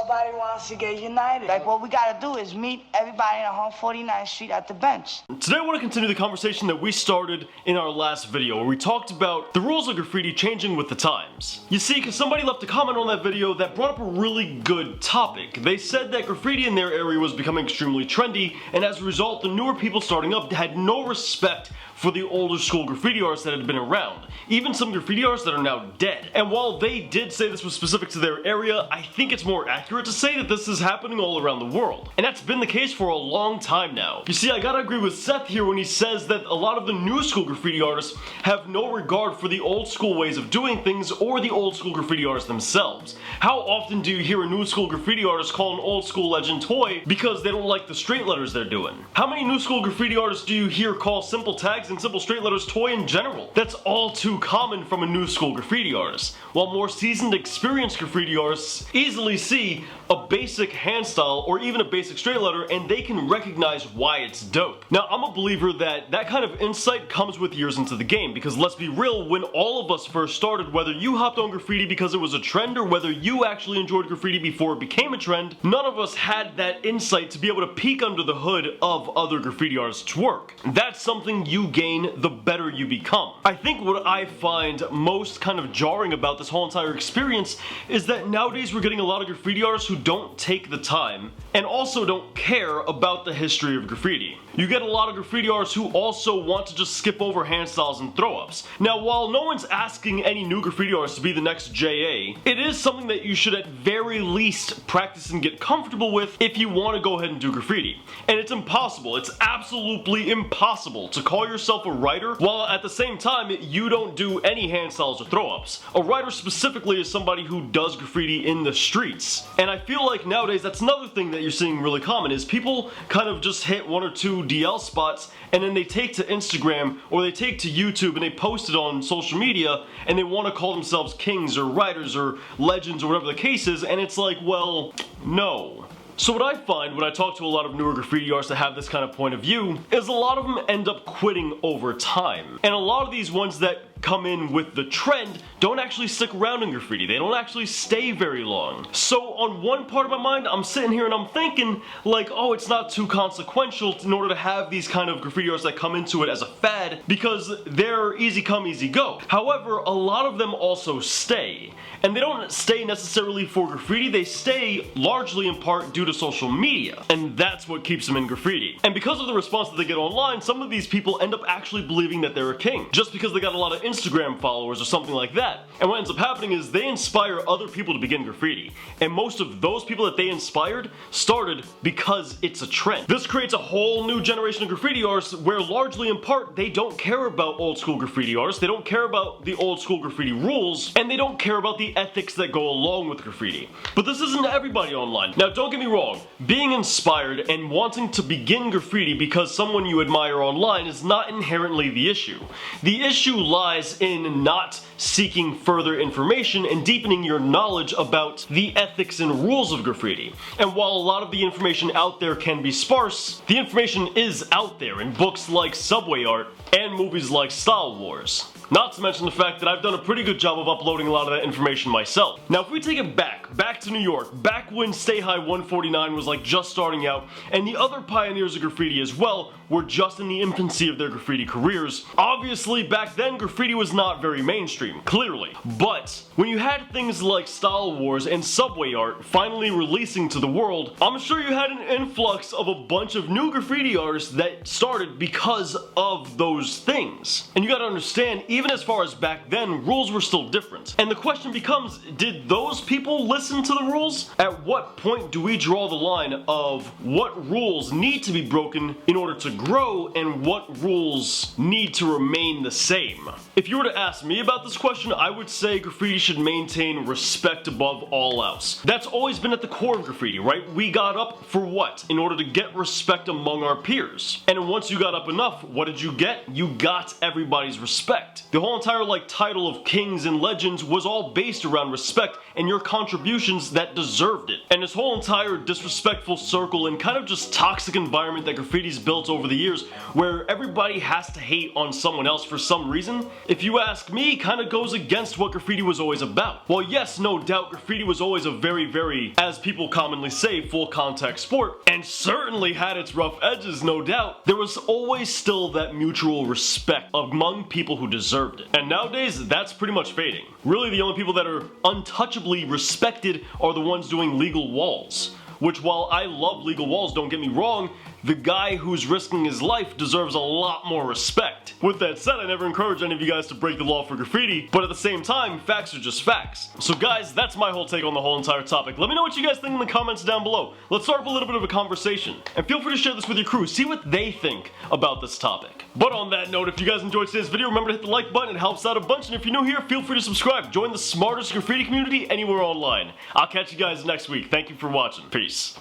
Nobody wants to get united. Like, what we gotta do is meet everybody on 149th Street at the bench. Today I want to continue the conversation that we started in our last video, where we talked about the rules of graffiti changing with the times. You see, because somebody left a comment on that video that brought up a really good topic. They said that graffiti in their area was becoming extremely trendy, and as a result, the newer people starting up had no respect for the older school graffiti artists that had been around. Even some graffiti artists that are now dead. And while they did say this was specific to their area, I think it's more accurate to say that this is happening all around the world. And that's been the case for a long time now. You see, I gotta agree with Seth here when he says that a lot of the new school graffiti artists have no regard for the old school ways of doing things or the old school graffiti artists themselves. How often do you hear a new school graffiti artist call an old school legend toy because they don't like the straight letters they're doing? How many new school graffiti artists do you hear call simple tags and simple straight letters toy in general? That's all too common from a new school graffiti artist, while more seasoned, experienced graffiti artists easily see a basic hand style or even a basic straight letter and they can recognize why it's dope. Now, I'm a believer that that kind of insight comes with years into the game, because let's be real, when all of us first started, whether you hopped on graffiti because it was a trend or whether you actually enjoyed graffiti before it became a trend, none of us had that insight to be able to peek under the hood of other graffiti artists' work. That's something you gain the better you become. I think what I find most kind of jarring about this whole entire experience is that nowadays we're getting a lot of graffiti artists who don't take the time and also don't care about the history of graffiti. You get a lot of graffiti artists who also want to just skip over hand styles and throw-ups. Now, while no one's asking any new graffiti artist to be the next JA, it is something that you should at very least practice and get comfortable with if you want to go ahead and do graffiti. And it's impossible, it's absolutely impossible to call yourself a writer while at the same time you don't do any hand styles or throw-ups. A writer specifically is somebody who does graffiti in the streets. And I feel like nowadays that's another thing that you're seeing really common is people kind of just hit one or two DL spots and then they take to Instagram or they take to YouTube and they post it on social media and they want to call themselves kings or writers or legends or whatever the case is, and it's like, well, no. So what I find when I talk to a lot of newer graffiti artists that have this kind of point of view is a lot of them end up quitting over time. And a lot of these ones that come in with the trend don't actually stick around in graffiti. They don't actually stay very long. So on one part of my mind, I'm sitting here and I'm thinking like, oh, it's not too consequential in order to have these kind of graffiti artists that come into it as a fad because they're easy come, easy go. However, a lot of them also stay. And they don't stay necessarily for graffiti, they stay largely in part due to social media. And that's what keeps them in graffiti. And because of the response that they get online, some of these people end up actually believing that they're a king. Just because they got a lot of Instagram followers or something like that. And what ends up happening is they inspire other people to begin graffiti. And most of those people that they inspired started because it's a trend. This creates a whole new generation of graffiti artists where largely in part they don't care about old school graffiti artists, they don't care about the old school graffiti rules, and they don't care about the ethics that go along with graffiti. But this isn't everybody online. Now don't get me wrong, being inspired and wanting to begin graffiti because someone you admire online is not inherently the issue. The issue lies in not seeking further information and deepening your knowledge about the ethics and rules of graffiti. And while a lot of the information out there can be sparse, the information is out there in books like Subway Art and movies like Style Wars. Not to mention the fact that I've done a pretty good job of uploading a lot of that information myself. Now if we take it back to New York, back when Stay High 149 was like just starting out, and the other pioneers of graffiti as well were just in the infancy of their graffiti careers. Obviously back then graffiti was not very mainstream, clearly. But when you had things like Style Wars and Subway Art finally releasing to the world, I'm sure you had an influx of a bunch of new graffiti artists that started because of those things. And you gotta understand, even as far as back then, rules were still different. And the question becomes, did those people listen to the rules? At what point do we draw the line of what rules need to be broken in order to grow and what rules need to remain the same? If you were to ask me about this question, I would say graffiti should maintain respect above all else. That's always been at the core of graffiti, right? We got up for what? In order to get respect among our peers. And once you got up enough, what did you get? You got everybody's respect. The whole entire title of kings and legends was all based around respect and your contributions that deserved it. And this whole entire disrespectful circle and kind of just toxic environment that graffiti's built over the years, where everybody has to hate on someone else for some reason, if you ask me, kind of goes against what graffiti was always about. While yes, no doubt, graffiti was always a very, as people commonly say, full contact sport, and certainly had its rough edges, no doubt, there was always still that mutual respect among people who deserved it. And nowadays, that's pretty much fading. Really, the only people that are untouchably respected are the ones doing legal walls. Which, while I love legal walls, don't get me wrong, the guy who's risking his life deserves a lot more respect. With that said, I never encourage any of you guys to break the law for graffiti, but at the same time, facts are just facts. So guys, that's my whole take on the whole entire topic. Let me know what you guys think in the comments down below. Let's start up a little bit of a conversation. And feel free to share this with your crew, see what they think about this topic. But on that note, if you guys enjoyed today's video, remember to hit the like button, it helps out a bunch, and if you're new here, feel free to subscribe. Join the smartest graffiti community anywhere online. I'll catch you guys next week. Thank you for watching. Peace.